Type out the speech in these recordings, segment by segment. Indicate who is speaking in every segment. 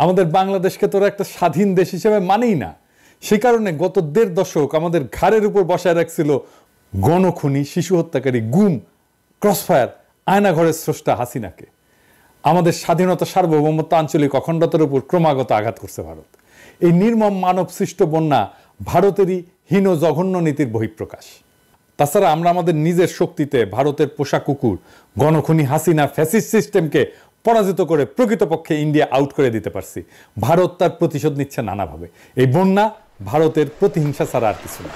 Speaker 1: আমাদের বাংলাদেশকে তোরা একটা স্বাধীন দেশ হিসেবে মানেই না। সেই কারণে গত ১.৫ দশক আমাদের ঘাড়ের উপর বসায় রাখছিল গণখুনি, শিশু হত্যাকারী, গুম, ক্রসফায়ার, আয়নাঘরের স্রষ্টা হাসিনাকে। আমাদের স্বাধীনতা, সার্বভৌমত্ব, আঞ্চলিক অখণ্ডতার উপর ক্রমাগত আঘাত করছে ভারত। এই নির্মম মানব সৃষ্ট বন্যা ভারতেরই হীন জঘন্য নীতির বহিঃপ্রকাশ। তাছাড়া আমরা আমাদের নিজের শক্তিতে ভারতের পোষা কুকুর গণখুনি হাসিনা ফ্যাসিস্ট সিস্টেমকে পরাজিত করে প্রকৃতপক্ষে ইন্ডিয়া আউট করে দিতে পারছি। ভারত তার প্রতিশোধ নিচ্ছে নানাভাবে। এই বন্যা ভারতের প্রতিহিংসা ছাড়া আর কিছু না।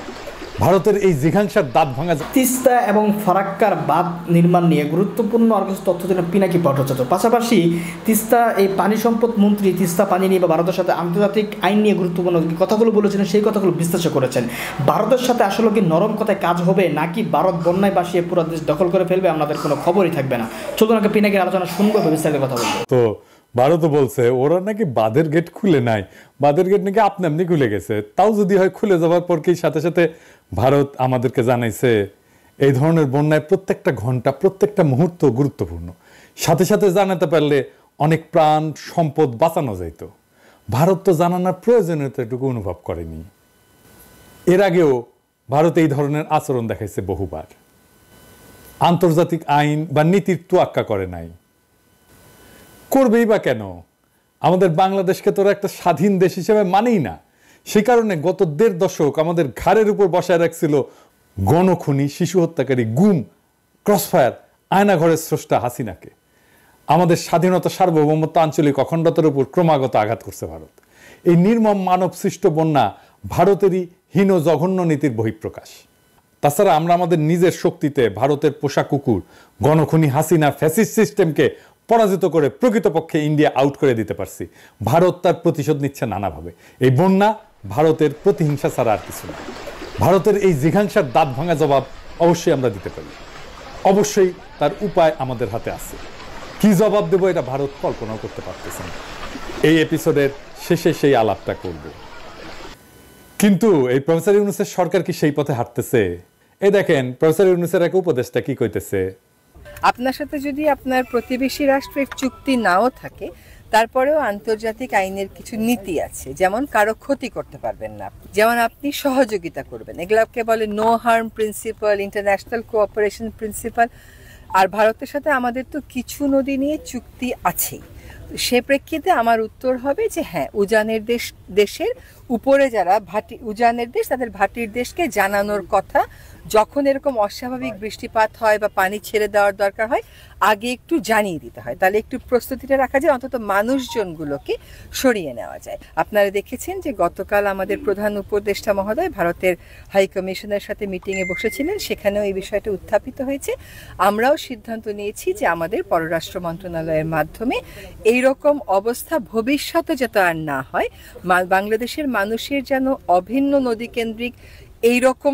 Speaker 1: ভারতের এই জিঘাংসার দাঁত ভাঙা।
Speaker 2: তিস্তা এবং ফারাক্কার বাঁধ নির্মাণ নিয়ে গুরুত্বপূর্ণ আর কিছু তথ্য দিলেন পিনাকি ভট্টাচার্য। পাশাপাশি তিস্তা এই পানি সম্পদ মন্ত্রী তিস্তা পানি নিয়ে বা ভারতের সাথে আন্তর্জাতিক আইন নিয়ে গুরুত্বপূর্ণ কথাগুলো বলেছিলেন, সেই কথাগুলো বিশ্লেষণ করেছেন। ভারতের সাথে আসলে কি নরম কথায় কাজ হবে, নাকি ভারত বন্যায় ভাসিয়ে পুরো দেশ দখল করে ফেলবে, আমাদের কোনো খবরই থাকবে না? চলুন আগে পিনাকির আলোচনা শুনবো, বিস্তারিত কথা বলবো।
Speaker 1: তো ভারতও বলছে ওরা নাকি বাঁধের গেট খুলে নাই, বাঁধের গেট নাকি আপনি আপনি খুলে গেছে। তাও যদি হয় খুলে যাওয়ার পর কি সাথে সাথে ভারত আমাদেরকে জানাইছে এই ধরনের বন্যায় প্রত্যেকটা ঘন্টা, প্রত্যেকটা মুহূর্ত গুরুত্বপূর্ণ। সাথে সাথে জানাতে পারলে অনেক প্রাণ সম্পদ বাঁচানো যাইত। ভারত তো জানানোর প্রয়োজনীয়তা এটুকু অনুভব করেনি। এর আগেও ভারত এই ধরনের আচরণ দেখাইছে বহুবার। আন্তর্জাতিক আইন বা নীতির তোয়াক্কা করে নাই। করবেই বা কেন? আমাদের বাংলাদেশকে তোরা একটা স্বাধীন দেশ হিসেবে মানেই না। সেই কারণে গত ১.৫ দশক আমাদের ঘাড়ের উপর বসায় রাখছিল গণখুনি, শিশু হত্যাকারী, গুম, ক্রসফায়ার, আয়নাঘরের স্রষ্টা হাসিনাকে। আমাদের স্বাধীনতা, সার্বভৌমত্ব, আঞ্চলিক অখণ্ডতার উপর ক্রমাগত আঘাত করছে ভারত। এই নির্মম মানব সৃষ্ট বন্যা ভারতেরই হীন জঘন্য নীতির বহিঃপ্রকাশ। তাছাড়া আমরা আমাদের নিজের শক্তিতে ভারতের পোষা কুকুর গণখুনি হাসিনা ফ্যাসিস্ট সিস্টেমকে পরাজিত করে প্রকৃতপক্ষে ইন্ডিয়া আউট করে দিতে পারছি। ভারত তার প্রতিশোধ নিচ্ছে নানাভাবে। এই বন্যা ভারতের প্রতিহিংসা ছাড়া আর কিছু না। ভারতের এই জিঘাংসার দাঁত ভাঙা জবাব অবশ্যই আমরা দিতে পারি। অবশ্যই তার উপায় আমাদের হাতে আছে। কি জবাব দেব এটা ভারত কল্পনাও করতে পারতেছে না। এই এপিসোডের শেষে সেই আলাপটা করব। কিন্তু এই প্রফেসর ইউনূসের সরকার কি সেই পথে হাঁটতেছে? এই দেখেন প্রফেসর ইউনূসের এক উপদেষ্টা কি কইতেছে।
Speaker 3: আপনার সাথে যদি আপনার প্রতিবেশী রাষ্ট্রের চুক্তি নাও থাকে, তারপরেও আন্তর্জাতিক আইনের কিছু নীতি আছে, যেমন কারো ক্ষতি করতে পারবেন না, যেমন আপনি সহযোগিতা করবেন। এগুলোকে বলে no harm principle, international cooperation principle. আর ভারতের সাথে আমাদের তো কিছু নদী নিয়ে চুক্তি আছেই। সে প্রেক্ষিতে আমার উত্তর হবে যে হ্যাঁ, উজানের দেশের উপরে যারা উজানের দেশ, তাদের ভাটির দেশকে জানানোর কথা, যখন এরকম অস্বাভাবিক বৃষ্টিপাত হয় বা পানি ছেড়ে দেওয়ার দরকার হয়, আগে একটু জানিয়ে দিতে হয়। তাহলে একটু প্রস্তুতিটা রাখা যায়, অন্তত মানুষজনগুলোকে সরিয়ে নেওয়া যায়। আপনারা দেখেছেন যে গতকাল আমাদের প্রধান উপদেষ্টা মহোদয় ভারতের হাই কমিশনের সাথে মিটিংয়ে বসেছিলেন, সেখানেও এই বিষয়টা উত্থাপিত হয়েছে। আমরাও সিদ্ধান্ত নিয়েছি যে আমাদের পররাষ্ট্র মন্ত্রণালয়ের মাধ্যমে এইরকম অবস্থা ভবিষ্যতে যাতে আর না হয়, বাংলাদেশের মানুষের যেন অভিন্ন নদীকেন্দ্রিক এইরকম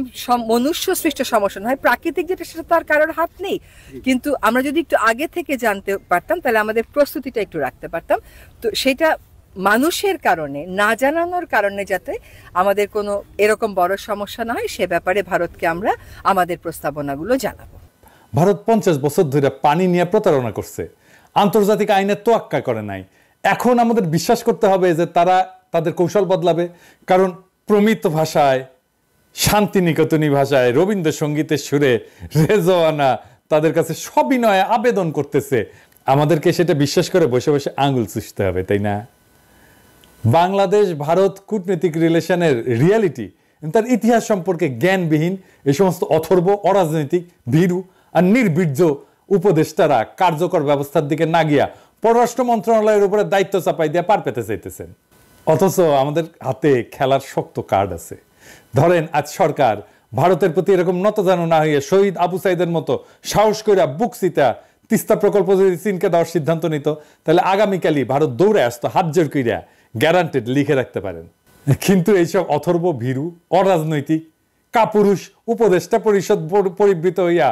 Speaker 3: মনুষ্য সৃষ্ট সমস্যা হয়। প্রাকৃতিক যেটা, সেটা তো আর কারোর হাত নেই, কিন্তু আমরা যদি একটু আগে থেকে জানতে পারতাম, তাহলে আমাদের প্রস্তুতিটা একটু রাখতে পারতাম। তো সেটা মানুষের কারণে, না জানানোর কারণে যাতে আমাদের কোনো এরকম বড় সমস্যা না হয়, সে ব্যাপারে ভারতকে আমরা আমাদের প্রস্তাবনাগুলো জানাবো।
Speaker 1: ভারত 50 বছর ধরে পানি নিয়ে প্রতারণা করছে, আন্তর্জাতিক আইনের তোয়াক্কা করে নাই। এখন আমাদের বিশ্বাস করতে হবে যে তারা তাদের কৌশল বদলাবে। কারণ প্রমিত ভাষায়, শান্তিনিকেতনী ভাষায়, রবীন্দ্রসঙ্গীতের সুরে রেজওয়ানা তাদের কাছে সবিনয়ে আবেদন করতেছে। আমাদেরকে সেটা বিশ্বাস করে বসে বসে আঙুল চুষতে হবে, তাই না? বাংলাদেশ ভারত কূটনৈতিক রিলেশনের রিয়ালিটি, তার ইতিহাস সম্পর্কে জ্ঞানবিহীন এই সমস্ত অথর্ব, অরাজনৈতিক, ভীরু আর নির্বীর্য উপদেষ্টারা কার্যকর ব্যবস্থার দিকে না গিয়া পররাষ্ট্র মন্ত্রণালয়ের উপরে দায়িত্ব চাপাই দিয়ে পার পেতে চাইতেছেন। অথচ আমাদের হাতে খেলার শক্ত কার্ড আছে। ধরেন আজ সরকার ভারতের প্রতি এরকম নতজানু না হইয়ে শহীদ আবু সাইদের মতো সাহস কইরা বুকসিতা তিস্তা প্রকল্প যদি চীনকে দেওয়ার সিদ্ধান্ত নিত, তাহলে আগামীকালই ভারত দৌড়ে আসতো হাত জোর কইরা, গ্যারান্টেড, লিখে রাখতে পারেন। কিন্তু এইসব অথর্ব, ভীরু, অরাজনৈতিক, কাপুরুষ উপদেষ্টা পরিষদ পরিবৃত হইয়া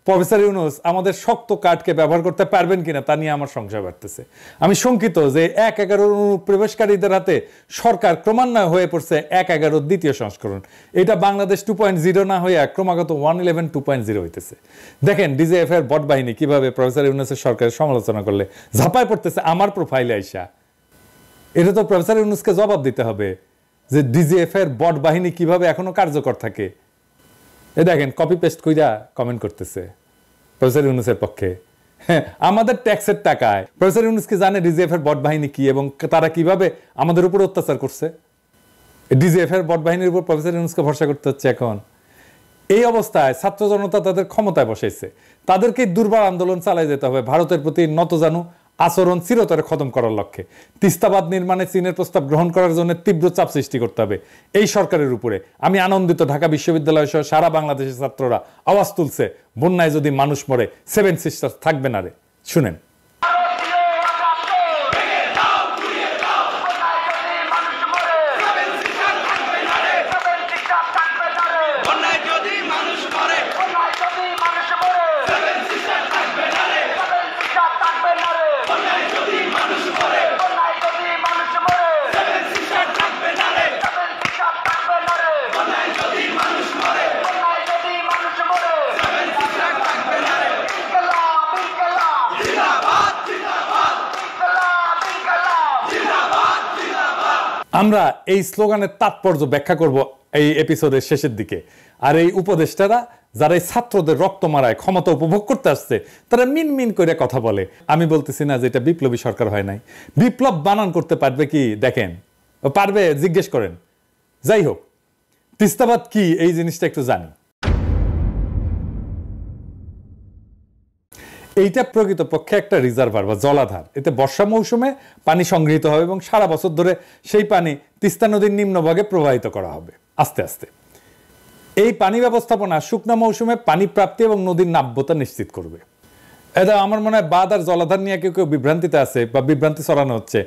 Speaker 1: প্রফেসর ইউনূস আমাদের শক্ত কার্ডকে ব্যবহার করতে পারবেন কিনা তা নিয়ে আমার সংশয় বাড়তেছে। আমি শঙ্কিত যে 1-11 অনুপ্রবেশকারীদের হাতে সরকার ক্রমান্বয়ে হয়ে পড়ছে 1-11 দ্বিতীয় সংস্করণ। এটা বাংলাদেশ 2.0 না হইয়া ক্রমাগত 111 2.0 হইতেছে। দেখেন ডিজিএফ এর বট বাহিনী কিভাবে প্রফেসর ইউনূসের সরকারের সমালোচনা করলে ঝাঁপায় পড়তেছে আমার প্রোফাইলে আইসা। এটা তো প্রফেসর ইউনূসকে জবাব দিতে হবে যে ডিজিএফ এর বট বাহিনী কিভাবে এখনো কার্যকর থাকে। এ দেখেন কপি পেস্ট কইরা কমেন্ট করতেছে প্রফেসর ইউনূসের পক্ষে। হ্যাঁ, আমাদের ট্যাক্সের টাকায় প্রফেসর ইউনূস কি জানে ডিজিএফ এর বট বাহিনী কি এবং তারা কিভাবে আমাদের উপর অত্যাচার করছে? ডিজিএফ এর বট বাহিনীর উপর প্রফেসর ইউনূসকে ভরসা করতে হচ্ছে এখন। এই অবস্থায় ছাত্র জনতা তাদের ক্ষমতায় বসাইছে, তাদেরকে দুর্বার আন্দোলন চালাই যেতে হবে ভারতের প্রতি নতজানু আচরণ চিরতরে খতম করার লক্ষ্যে। তিস্তাবাদ নির্মাণে চীনের প্রস্তাব গ্রহণ করার জন্য তীব্র চাপ সৃষ্টি করতে হবে এই সরকারের উপরে। আমি আনন্দিত ঢাকা বিশ্ববিদ্যালয় সহ সারা বাংলাদেশের ছাত্ররা আওয়াজ তুলছে, বন্যায় যদি মানুষ মরে 7 সিস্টার্স থাকবে না রে। শুনেন। আমরা এই স্লোগানের তাৎপর্য ব্যাখ্যা করব এই এপিসোডের শেষের দিকে। আর এই উপদেষ্টারা যারা এই ছাত্রদের রক্ত মারায় ক্ষমতা উপভোগ করতে আসছে, তারা মিন মিন করে কথা বলে। আমি বলতেছি না যে এটা বিপ্লবী সরকার হয় নাই। বিপ্লব বানান করতে পারবে কি দেখেন, পারবে জিজ্ঞেস করেন। যাই হোক, তিস্তাবাদ কি এই জিনিসটা একটু জানি। এইটা প্রকৃতপক্ষে একটা রিজার্ভার বা জলাধার। এতে বর্ষা মৌসুমে পানি সংগৃহীত হবে এবং সারা বছর ধরে সেই পানি তিস্তা নদীর নিম্নভাগে প্রবাহিত করা হবে আস্তে আস্তে। এই পানি ব্যবস্থাপনা শুকনো মৌসুমে পানি প্রাপ্তি এবং নদীর নাব্যতা নিশ্চিত করবে। এটা আমার মনে হয় বাঁধ আর জলাধার নিয়ে কেউ কেউ বিভ্রান্তিতে আছে বা বিভ্রান্তি ছড়ানো হচ্ছে।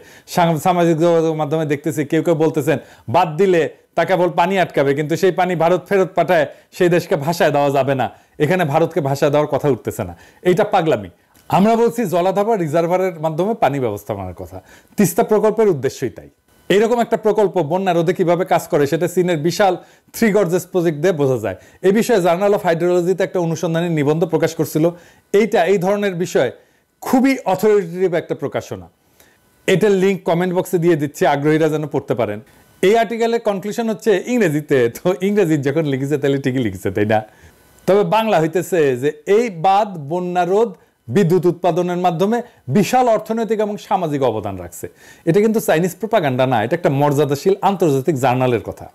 Speaker 1: সামাজিক যোগাযোগ মাধ্যমে দেখতেছি কেউ কেউ বলতেছেন বাদ দিলে তা কেবল পানি আটকাবে, কিন্তু সেই পানি ভারত ফেরত পাঠায় সেই দেশকে ভাষায় দেওয়া যাবে না। এখানে ভারতকে ভাষায় দেওয়ার কথা উঠতেছে না, এইটা পাগলামি। আমরা বলছি জলাধার বা রিজার্ভারের মাধ্যমে পানি ব্যবস্থাপনার কথা। তিস্তা প্রকল্পের উদ্দেশ্যই তাই। এইরকম একটা প্রকল্প বন্যা রোধে কিভাবে কাজ করে সেটা চীনের বিশাল 3 গর্জেস প্রজেক্ট দিয়ে বোঝা যায়। এই বিষয়ে জার্নাল অফ হাইড্রোলজিতে একটা অনুসন্ধানী নিবন্ধ প্রকাশ করছিল। এই ধরনের বিষয় খুবই অথরিটেটিভ একটা প্রকাশনা। এটার লিঙ্ক কমেন্ট বক্সে দিয়ে দিচ্ছি, আগ্রহীরা যেন পড়তে পারেন। এই আর্টিকেলের কনক্লুশন হচ্ছে ইংরেজিতে, তো ইংরেজি যখন লিখেছে তাহলে ঠিকই লিখেছে, তাই না? তবে বাংলা হইতেছে যে এই বাঁধ বন্যা রোধ বিদ্যুৎ উৎপাদনের মাধ্যমে বিশাল অর্থনৈতিক এবং সামাজিক অবদান রাখছে। এটা কিন্তু চাইনিজ প্রোপাগান্ডা না, এটা একটা মর্যাদাশীল আন্তর্জাতিক জার্নালের কথা।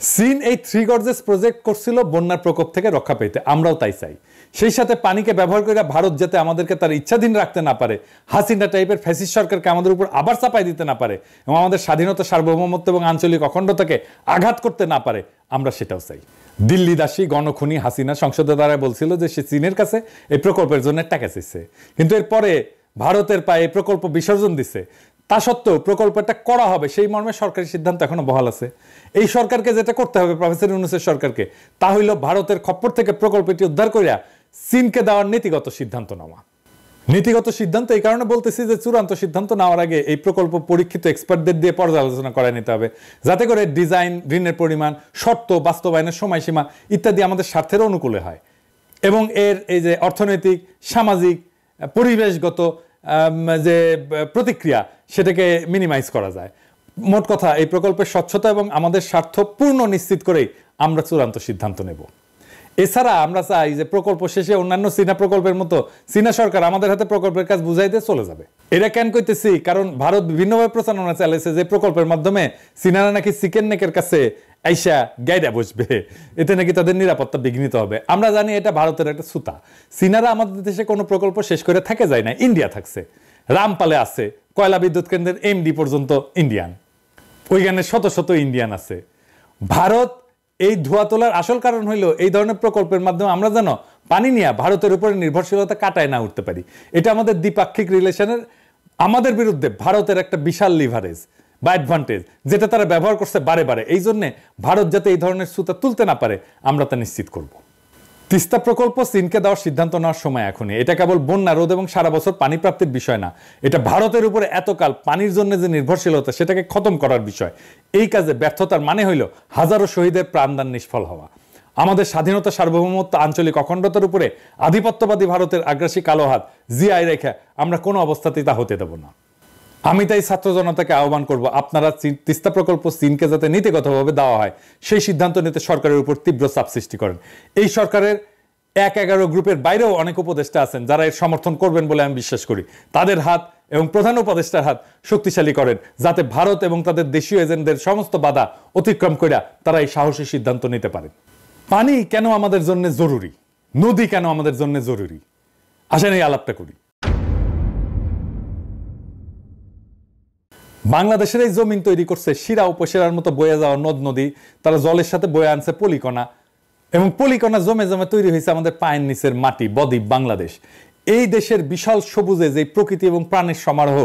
Speaker 1: চীন এই 3 গর্জেস প্রজেক্ট করছিল বন্যার প্রকোপ থেকে রক্ষা পেতে, আমরাও তাই চাই। সেই সাথে পানিকে ব্যবহার করে ভারত যাতে আমাদেরকে তার ইচ্ছাধীন রাখতে না পারে, হাসিনা টাইপের ফ্যাসিস্ট সরকারকে আমাদের উপর আবার চাপাই দিতে না পারে এবং আমাদের স্বাধীনতা, সার্বভৌমত্ব এবং আঞ্চলিক অখণ্ডতাকে আঘাত করতে না পারে, আমরা সেটাও চাই। দিল্লি দাসী গণখনি হাসিনা সংসদের দ্বারা বলছিল যে সে চীনের কাছে এই প্রকল্পের জন্য টাকা চাইছে, কিন্তু এরপরে ভারতের পায়ে প্রকল্প বিসর্জন দিছে। তা সত্ত্বেও প্রকল্পটা করা হবে সেই মর্মে সরকারি সিদ্ধান্ত এখনো বহাল আছে। এই সরকারকে যেটা করতে হবে, প্রফেসর ইউনূসের সরকারকে, তা হইল ভারতের খপ্পর থেকে প্রকল্পটি উদ্ধার করিয়া চীনকে দেওয়ার নীতিগত সিদ্ধান্ত নেওয়া। নীতিগত সিদ্ধান্ত এই কারণে বলতেছি যে চূড়ান্ত সিদ্ধান্ত নেওয়ার আগে এই প্রকল্প পরীক্ষিত এক্সপার্টদের দিয়ে পর্যালোচনা করায় নিতে হবে, যাতে করে ডিজাইন, ঋণের পরিমাণ, শর্ত, বাস্তবায়নের সময়সীমা ইত্যাদি আমাদের স্বার্থের অনুকূলে হয় এবং এর এই যে অর্থনৈতিক, সামাজিক, পরিবেশগত যে প্রতিক্রিয়া সেটাকে মিনিমাইজ করা যায়। মোট কথা, এই প্রকল্পের স্বচ্ছতা এবং আমাদের স্বার্থ পূর্ণ নিশ্চিত করেই আমরা চূড়ান্ত সিদ্ধান্ত নেব। এছাড়া আমরা চাই যে প্রকল্প শেষে অন্যান্য চীনা প্রকল্পের মতো চীনা সরকার আমাদের হাতে প্রকল্পের কাজ বুঝাইতে চলে যাবে। এটা কেন কইতেছি, কারণ ভারত বিভিন্নভাবে প্রচারণা চালাইছে যে প্রকল্পের মাধ্যমে চীনারা নাকি চিকেন নেকের কাছে আইসা গাইডা বসবে, এতে নাকি তাদের নিরাপত্তা বিঘ্নিত হবে। আমরা জানি এটা ভারতের একটা সুতা। চীনারা আমাদের দেশে কোনো প্রকল্প শেষ করে থাকে যায় না, ইন্ডিয়া থাকছে, রামপালে আছে, কয়লা বিদ্যুৎ কেন্দ্রের এমডি পর্যন্ত ইন্ডিয়ান, ওইখানে শত শত ইন্ডিয়ান আছে। ভারত এই ধোয়া তোলার আসল কারণ হইল এই ধরনের প্রকল্পের মাধ্যমে আমরা যেন পানি নিয়ে ভারতের উপরে নির্ভরশীলতা কাটায় না উঠতে পারি। এটা আমাদের দ্বিপাক্ষিক রিলেশনের আমাদের বিরুদ্ধে ভারতের একটা বিশাল লিভারেজ বা অ্যাডভান্টেজ, যেটা তারা ব্যবহার করছে বারে বারে। এই জন্যে ভারত যাতে এই ধরনের সুতা তুলতে না পারে আমরা তা নিশ্চিত করব। তিস্তা প্রকল্প চীনকে দেওয়ার সিদ্ধান্ত নেওয়ার সময় এখনই। এটা কেবল বন্যা রোধ এবং সারা বছর পানি প্রাপ্তির বিষয় না, এটা ভারতের উপরে এতকাল পানির জন্য যে নির্ভরশীলতা সেটাকে খতম করার বিষয়। এই কাজে ব্যর্থতার মানে হইল হাজারো শহীদের প্রাণদান নিষ্ফল হওয়া। আমাদের স্বাধীনতা, সার্বভৌমত্ব, আঞ্চলিক অখণ্ডতার উপরে আধিপত্যবাদী ভারতের আগ্রাসী কালো হাত জিআই রেখে আমরা কোনো অবস্থাতেই তা হতে দেব না। আমি তাই ছাত্র জনতাকে আহ্বান করব, আপনারা তিস্তা প্রকল্প চীনকে যাতে নীতিগতভাবে দেওয়া হয় সেই সিদ্ধান্ত নিতে সরকারের উপর তীব্র চাপ সৃষ্টি করেন। এই সরকারের ১-১১ গ্রুপের বাইরেও অনেক উপদেষ্টা আছেন যারা এর সমর্থন করবেন বলে আমি বিশ্বাস করি। তাদের হাত এবং প্রধান উপদেষ্টার হাত শক্তিশালী করেন যাতে ভারত এবং তাদের দেশীয় এজেন্টদের সমস্ত বাধা অতিক্রম করে তারা এই সাহসী সিদ্ধান্ত নিতে পারেন। পানি কেন আমাদের জন্য জরুরি, নদী কেন আমাদের জন্য জরুরি, আসেন এই আলাপটা করি। বাংলাদেশের এই জমিন তৈরি করছে শিরা উপশিরার মতো বয়ে যাওয়া নদ নদী, তারা জলের সাথে বয়ে আনছে পলিকণা, এবং পলিকণা জমে জমে তৈরি হয়েছে আমাদের পায়ের নিচের মাটি, বদ্বীপ বাংলাদেশ। এই দেশের বিশাল সবুজে যে প্রকৃতি এবং প্রাণের সমারোহ,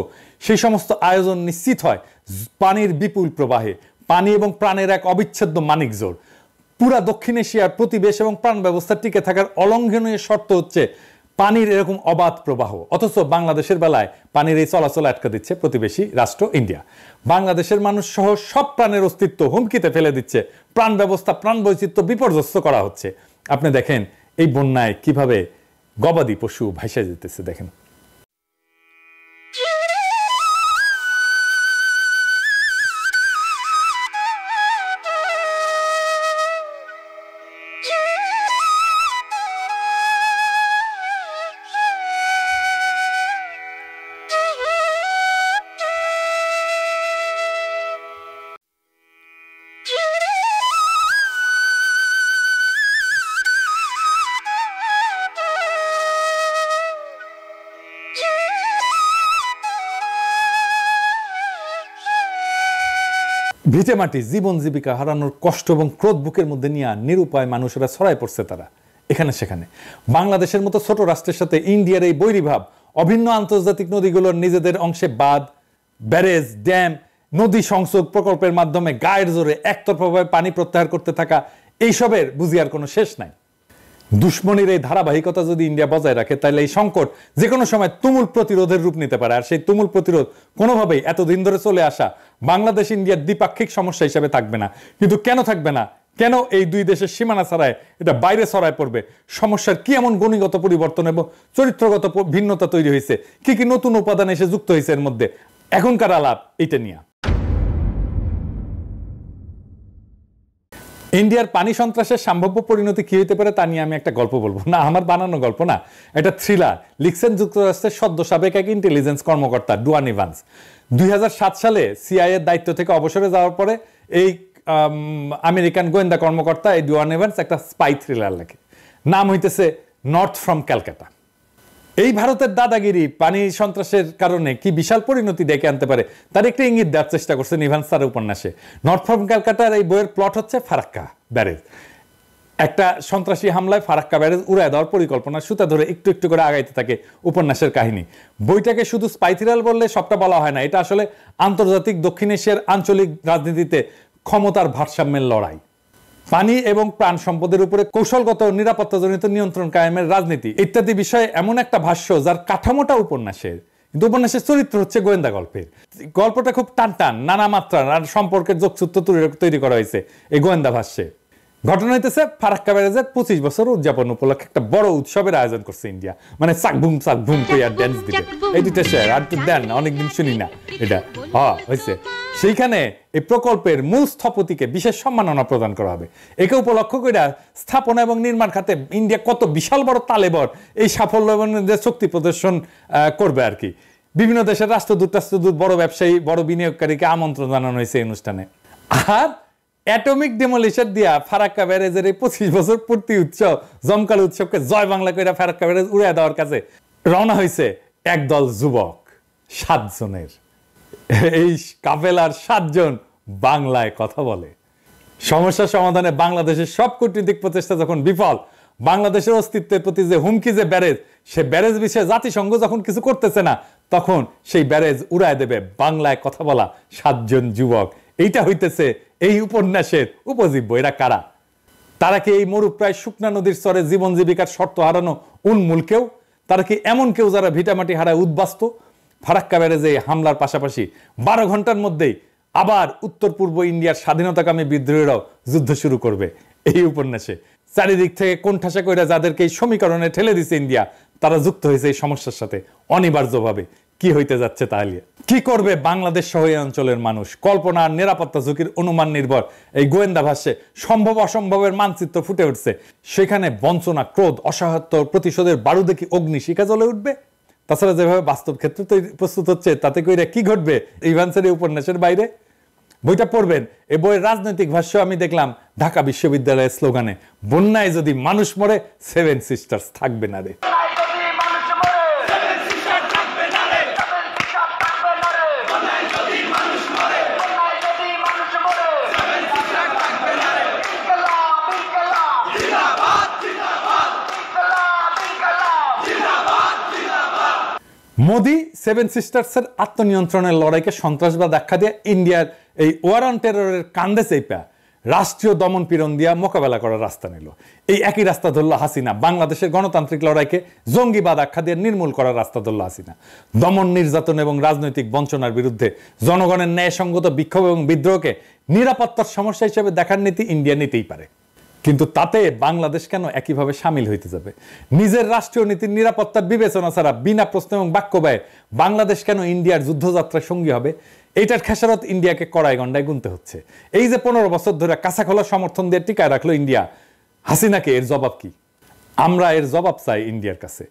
Speaker 1: সেই সমস্ত আয়োজন নিশ্চিত হয় পানির বিপুল প্রবাহে। পানি এবং প্রাণের এক অবিচ্ছেদ্য মানিকজোড়। পুরা দক্ষিণ এশিয়ার প্রতিবেশ এবং প্রাণ ব্যবস্থা টিকে থাকার অলঙ্ঘনীয় শর্ত হচ্ছে পানির এরকম অবাধ প্রবাহ। অথচ বাংলাদেশের বেলায় পানির এই চলাচল আটকে দিচ্ছে প্রতিবেশী রাষ্ট্র ইন্ডিয়া। বাংলাদেশের মানুষ সহ সব প্রাণের অস্তিত্ব হুমকিতে ফেলে দিচ্ছে, প্রাণ ব্যবস্থা, প্রাণ বৈচিত্র্য বিপর্যস্ত করা হচ্ছে। আপনি দেখেন এই বন্যায় কিভাবে গবাদি পশু ভাসে যেতেছে, দেখেন। ভিটে মাটি, জীবন জীবিকা হারানোর কষ্ট এবং ক্রোধ বুকের মধ্যে নিয়ে নিরুপায় মানুষেরা ছড়ায় পড়ছে তারা এখানে সেখানে। বাংলাদেশের মতো ছোট রাষ্ট্রের সাথে ইন্ডিয়ার এই বৈরীভাব, অভিন্ন আন্তর্জাতিক নদীগুলোর নিজেদের অংশে বাঁধ, ব্যারেজ, ড্যাম, নদী সংযোগ প্রকল্পের মাধ্যমে গায়ের জোরে একতরফাভাবে পানি প্রত্যাহার করতে থাকা, এইসবের বুঝি আর কোনো শেষ নাই। দুশ্মনীর এই ধারাবাহিকতা যদি ইন্ডিয়া বজায় রাখে তাহলে এই সংকট যে কোনো সময় তুমুল প্রতিরোধের রূপ নিতে পারে। আর সেই তুমুল প্রতিরোধ কোনোভাবেই এতদিন ধরে চলে আসা বাংলাদেশ ইন্ডিয়ার দ্বিপাক্ষিক সমস্যা হিসেবে থাকবে না। কিন্তু কেন থাকবে না, কেন এই দুই দেশের সীমানা ছাড়ায় এটা বাইরে ছড়ায় পড়বে? সমস্যার কি এমন গণিগত পরিবর্তন এবং চরিত্রগত ভিন্নতা তৈরি হয়েছে? কি কি নতুন উপাদান এসে যুক্ত হয়েছে এর মধ্যে? এখনকার আলাপ এটা নিয়ে। ইন্ডিয়ার পানি সন্ত্রাসের সম্ভাব্য পরিণতি কি হতে পারে তা নিয়ে আমি একটা গল্প বলবো। না, আমার বানানো গল্প না, এটা থ্রিলার। লিখছেন যুক্তরাষ্ট্রের সদ্য সাবেক এক ইন্টেলিজেন্স কর্মকর্তা ডুয়ান ইভান্স। 2007 সালে সিআইএ এর দায়িত্ব থেকে অবসরে যাওয়ার পরে এই আমেরিকান গোয়েন্দা কর্মকর্তা এই ডুয়ান ইভান্স একটা স্পাই থ্রিলার লেখে, নাম হইতেছে নর্থ ফ্রম ক্যালকাটা। এই ভারতের দাদাগিরি পানি সন্ত্রাসের কারণে কি বিশাল পরিণতি ডেকে আনতে পারে তার একটা ইঙ্গিত দেওয়ার চেষ্টা করছেন ইভান্স তার উপন্যাসে। নর্থ ফ্রম ক্যালকাটার এই বইয়ের প্লট হচ্ছে ফারাক্কা ব্যারেজ। একটা সন্ত্রাসী হামলায় ফারাক্কা ব্যারেজ উড়ায় দেওয়ার পরিকল্পনা সুতা ধরে একটু একটু করে আগাইতে থাকে উপন্যাসের কাহিনী। বইটাকে শুধু স্পাই থ্রিলার বললে সবটা বলা হয় না, এটা আসলে আন্তর্জাতিক দক্ষিণ এশিয়ার আঞ্চলিক রাজনীতিতে ক্ষমতার ভারসাম্যের লড়াই, পানি এবং প্রাণ সম্পদের উপরে কৌশলগত নিরাপত্তাজনিত নিয়ন্ত্রণ কায়েমের রাজনীতি ইত্যাদি বিষয়ে এমন একটা ভাষ্য যার কাঠামোটা উপন্যাসের, কিন্তু উপন্যাসের চরিত্র হচ্ছে গোয়েন্দা গল্পের। গল্পটা খুব টান টান, নানা মাত্রার আর সম্পর্কের যোগসূত্র তৈরি করা হয়েছে এই গোয়েন্দা ভাষ্যে। ঘটনা হইতেছে ফারাক্কা ব্যারেজের 25 বছর উদযাপন উপলক্ষে একটা বড় উৎসবের আয়োজন করছে ইন্ডিয়া। মানে চাকবুম চাকবুম করে আর ড্যান্স দিবে, এই দুইটা শেয়ার আর তো দেন অনেকদিন শুনি না এটা হয়েছে। সেইখানে এই প্রকল্পের মূল স্থপতিকে বিশেষ সম্মাননা প্রদান করা হবে। একে উপলক্ষ করে স্থাপনা এবং নির্মাণ খাতে ইন্ডিয়া কত বিশাল বড় তালেবর এই সাফল্য এবং শক্তি প্রদর্শন করবে আর কি। বিভিন্ন দেশের রাষ্ট্রদূত বড় ব্যবসায়ী, বড় বিনিয়োগকারীকে আমন্ত্রণ জানানো হয়েছে এই অনুষ্ঠানে। আর অ্যাটমিক ডেমোলিশন দিয়া ফারাক্কা ব্যারেজের এই 25 বছর পূর্তি উৎসব, জমকালো উৎসবকে জয় বাংলা করে ফারাক্কা ব্যারেজ উড়িয়ে দেওয়ার কাছে রওনা হয়েছে একদল যুবক, 7 জনের। এই কাফেলার 7 জন বাংলায় কথা বলে। সমস্যা সমাধানে বাংলাদেশের সব কূটনৈতিক প্রচেষ্টা যখন বিফল, বাংলাদেশের অস্তিত্বের প্রতি যে হুমকি যে ব্যারেজ, সে ব্যারেজ বিষয়ে জাতিসংঘ যখন কিছু করতেছে না, তখন সেই ব্যারেজ উড়ায় দেবে বাংলায় কথা বলা 7 জন যুবক। এইটা হইতেছে এই উপন্যাসের উপজীব্য। এরা কারা? তারা কি এই মরুপ্রায় শুকনা নদীর স্তরে জীবন জীবিকার শর্ত হারানো উন্মূল কেউ? তারা কি এমন কেউ যারা ভিটামাটি হারায় উদ্বাস্ত? ফারাক্কা ব্যারেজে হামলার পাশাপাশি 12 ঘন্টার মধ্যেই আবার উত্তর পূর্ব ইন্ডিয়ার স্বাধীনতাকামী বিদ্রোহীরাও যুদ্ধ শুরু করবে। এই উপন্যাসে চারিদিক থেকে কোণঠাসা কইরা যাদেরকে এই সমীকরণে ঠেলে দিছে ইন্ডিয়া, তারা যুক্ত হয়েছে এই সমস্যার সাথে অনিবার্যভাবে। কি হইতে যাচ্ছে তাহলে। কি করবে বাংলাদেশ সহ এই অঞ্চলের মানুষ? কল্পনা আর নিরাপত্তা ঝুঁকির অনুমান নির্ভর এই গোয়েন্দা ভাষ্যে সম্ভব অসম্ভবের মানচিত্র ফুটে উঠছে। সেখানে বঞ্চনা, ক্রোধ, অসহায়ত্ব, প্রতিশোধের বারুদে কি অগ্নিশিখা জ্বলে উঠবে? তাছাড়া যেভাবে বাস্তব ক্ষেত্রে প্রস্তুত হচ্ছে তাতে কইরা কি ঘটবে ইভান্সের এই উপন্যাসের বাইরে? বইটা পড়বেন। এ বইয়ের রাজনৈতিক ভাষ্য আমি দেখলাম ঢাকা বিশ্ববিদ্যালয়ের স্লোগানে, বন্যায় যদি মানুষ মরে 7 সিস্টার্স থাকবে না রে। মোদি 7 সিস্টার্সের আত্মনিয়ন্ত্রণের লড়াইকে সন্ত্রাসবাদ আখ্যা দিয়ে ইন্ডিয়ার এই ওয়ার অন টেররের কান্দে চেপা রাষ্ট্রীয় দমন পীড়ন দিয়া মোকাবেলা করার রাস্তা নিল। এই একই রাস্তা ধরল হাসিনা, বাংলাদেশের গণতান্ত্রিক লড়াইকে জঙ্গিবাদ আখ্যা দিয়ে নির্মূল করার রাস্তা ধরল হাসিনা। দমন, নির্যাতন এবং রাজনৈতিক বঞ্চনার বিরুদ্ধে জনগণের ন্যায়সঙ্গত বিক্ষোভ এবং বিদ্রোহকে নিরাপত্তার সমস্যা হিসেবে দেখার নীতি ইন্ডিয়া নিতেই পারে, কিন্তু তাতে বাংলাদেশ কেন একইভাবে সামিল হইতে যাবে? নিজের রাষ্ট্রীয় নীতির নিরাপত্তার বিবেচনা ছাড়া বিনা প্রশ্ন এবং বাক্য ব্যয়ে বাংলাদেশ কেন ইন্ডিয়ার যুদ্ধযাত্রার সঙ্গী হবে? এইটার খেসারত ইন্ডিয়াকে কড়াই গন্ডায় গুনতে হচ্ছে। এই যে 15 বছর ধরে কাঁচা খোলা সমর্থন দিয়ে টিকায় রাখলো ইন্ডিয়া হাসিনাকে, এর জবাব কি? আমরা এর জবাব চাই ইন্ডিয়ার কাছে।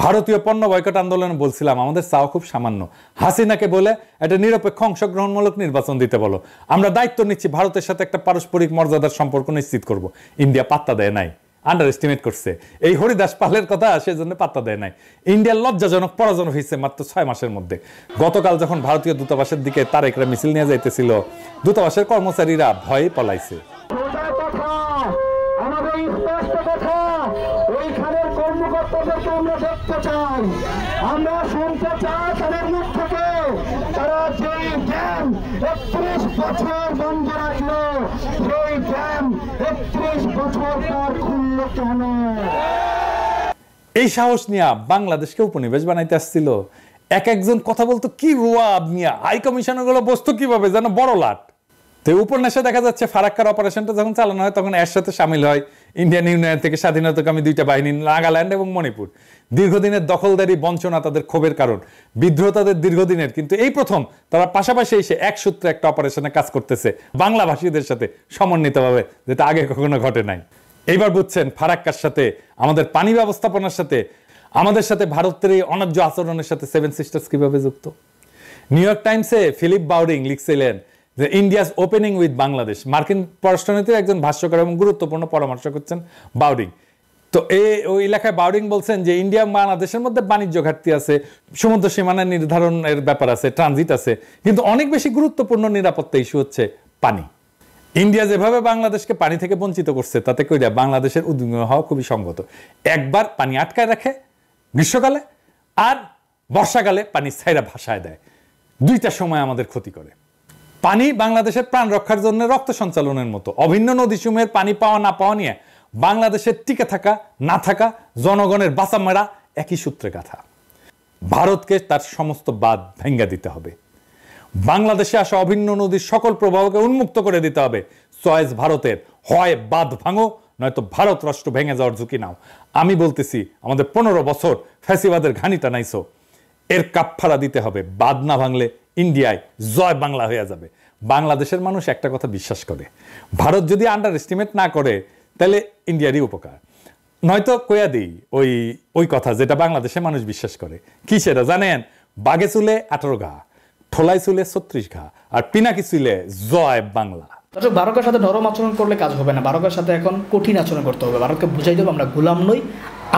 Speaker 1: ভারতীয় পণ্য বয়কট আন্দোলনে বলছিলাম আমাদের চাওয়া খুব সামান্য, হাসিনাকে বলে একটা নিরপেক্ষ অংশগ্রহণমূলক নির্বাচন দিতে বলো, আমরা দায়িত্ব নিচ্ছি ভারতের সাথে একটা পারস্পরিক মর্যাদার সম্পর্ক নিশ্চিত করব। ইন্ডিয়া পাত্তা দেয় নাই, আন্ডার এস্টিমেট করছে। এই হরিদাস পালের কথা সেজন্য পাত্তা দেয় নাই। ইন্ডিয়ার লজ্জাজনক পরাজয় হয়েছে মাত্র 6 মাসের মধ্যে। গতকাল যখন ভারতীয় দূতাবাসের দিকে তারেকরা মিছিল নিয়ে যাইতেছিল, দূতাবাসের কর্মচারীরা ভয়ে পলাইছে।
Speaker 4: কর্মকর্তাদেরকে আমরা দেখতে চাই, আমরা শুনতে চাই তাদের মুখ থেকে তারা যেই ড্যাম 31 বছর বন্ধ রাখলো, সেই ড্যাম 31 বছর পর খুললো কেন?
Speaker 1: এই সাহস নিয়ে বাংলাদেশকে উপনিবেশ বানাইতে আসছিল। একজন কথা বলতো কি রুয়াব নিয়ে, হাই কমিশনার গুলো বসতো কিভাবে যেন বড় লাট। তো উপন্যাসে দেখা যাচ্ছে ফারাক্কার অপারেশনটা যখন চালানো হয় তখন এর সাথে সামিল হয় ইন্ডিয়ান ইউনিয়ন থেকে স্বাধীনতাকামী 2টা বাহিনী, নাগাল্যান্ড এবং মণিপুর। দীর্ঘদিনের দখলদারি, বঞ্চনা তাদের ক্ষোভের কারণ, বিদ্রোহ তাদের দীর্ঘদিনের, কিন্তু এই প্রথম তারা পাশাপাশি এসে এক সূত্রে একটা অপারেশনে কাজ করতেছে বাংলাভাষীদের সাথে সমন্বিতভাবে, যেটা আগে কখনো ঘটে নাই। এইবার বুঝছেন ফারাক্কার সাথে, আমাদের পানি ব্যবস্থাপনার সাথে, আমাদের সাথে ভারতের এই অনার্য আচরণের সাথে 7 সিস্টার্স কিভাবে যুক্ত। নিউ ইয়র্ক টাইমসে ফিলিপ বাউডিং লিখছিলেন যে ইন্ডিয়াস ওপেনিং উইথ বাংলাদেশ। মার্কিন পররাষ্ট্রনীতির একজন ভাষ্যকার এবং গুরুত্বপূর্ণ পরামর্শ করছেন বাউডিং। তো ওই লেখায় বাউডিং বলছেন যে ইন্ডিয়া বাংলাদেশের মধ্যে বাণিজ্য ঘাটতি আছে, সমুদ্র সীমানা নির্ধারণের ব্যাপার আছে, ট্রানজিট আছে, কিন্তু অনেক বেশি গুরুত্বপূর্ণ নিরাপত্তা ইস্যু হচ্ছে পানি। ইন্ডিয়া যেভাবে বাংলাদেশকে পানি থেকে বঞ্চিত করছে তাতে কইরা বাংলাদেশের উদ্বিগ্ন হওয়া খুবই সঙ্গত। একবার পানি আটকায় রাখে গ্রীষ্মকালে, আর বর্ষাকালে পানি ছাইরা ভাসায় দেয়। 2টা সময় আমাদের ক্ষতি করে। পানি বাংলাদেশের প্রাণ রক্ষার জন্য রক্ত সঞ্চালনের মতো। অভিন্ন নদীসমূহের পানি পাওয়া না পাওয়া নিয়ে বাংলাদেশের টিকে থাকা না থাকা, জনগণের বাঁচা মারা একই সূত্রে গাথা। ভারতকে তার সমস্ত বাঁধ ভেঙ্গে দিতে হবে। বাংলাদেশে আসা অভিন্ন নদীর সকল প্রবাহকে উন্মুক্ত করে দিতে হবে। চয়েস ভারতের, হয় বাঁধ ভাঙো নয়তো ভারত রাষ্ট্র ভেঙে যাওয়ার ঝুঁকি নাও। আমি বলতেছি আমাদের 15 বছর ফ্যাসিবাদের ঘানিটা নাইছো, এর কাফফারা দিতে হবে। বাঁধ না ভাঙলে ইন্ডিয়ায় জয় বাংলা হয়ে যাবে। বাংলাদেশের মানুষ একটা কথা বিশ্বাস করে, ভারত যদি আন্ডার এস্টিমেট না করে তাহলে ইন্ডিয়ারই উপকার। নয়তো কয়া দিই ওই কথা যেটা বাংলাদেশের মানুষ বিশ্বাস করে। কি সেটা জানেন? বাঘে চুলে 18 ঘা, ঠোলাই চুলে 36 ঘা, আর পিনাকি চুলে জয় বাংলা।
Speaker 2: দর্শক, ভারতের সাথে নরম আচরণ করলে কাজ হবে না, ভারতের সাথে এখন কঠিন আচরণ করতে হবে। ভারতকে বুঝাই দেবো আমরা গোলাম নই,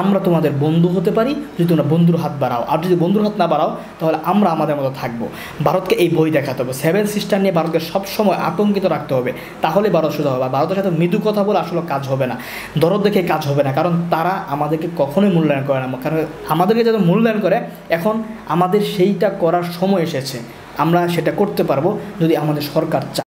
Speaker 2: আমরা তোমাদের বন্ধু হতে পারি যদি তোমরা বন্ধুর হাত বাড়াও, আর যদি বন্ধুর হাত না বাড়াও তাহলে আমরা আমাদের মতো থাকবো। ভারতকে এই বই দেখাতে হবে। 7 সিস্টার নিয়ে ভারতকে সবসময় আতঙ্কিত রাখতে হবে, তাহলে ভারত সোজা হবে। ভারতের সাথে মৃদু কথা বলে আসলে কাজ হবে না, দরদ দেখে কাজ হবে না, কারণ তারা আমাদেরকে কখনোই মূল্যায়ন করে না। কারণ আমাদেরকে যাতে মূল্যায়ন করে, এখন আমাদের সেইটা করার সময় এসেছে। আমরা সেটা করতে পারবো যদি আমাদের সরকার চায়।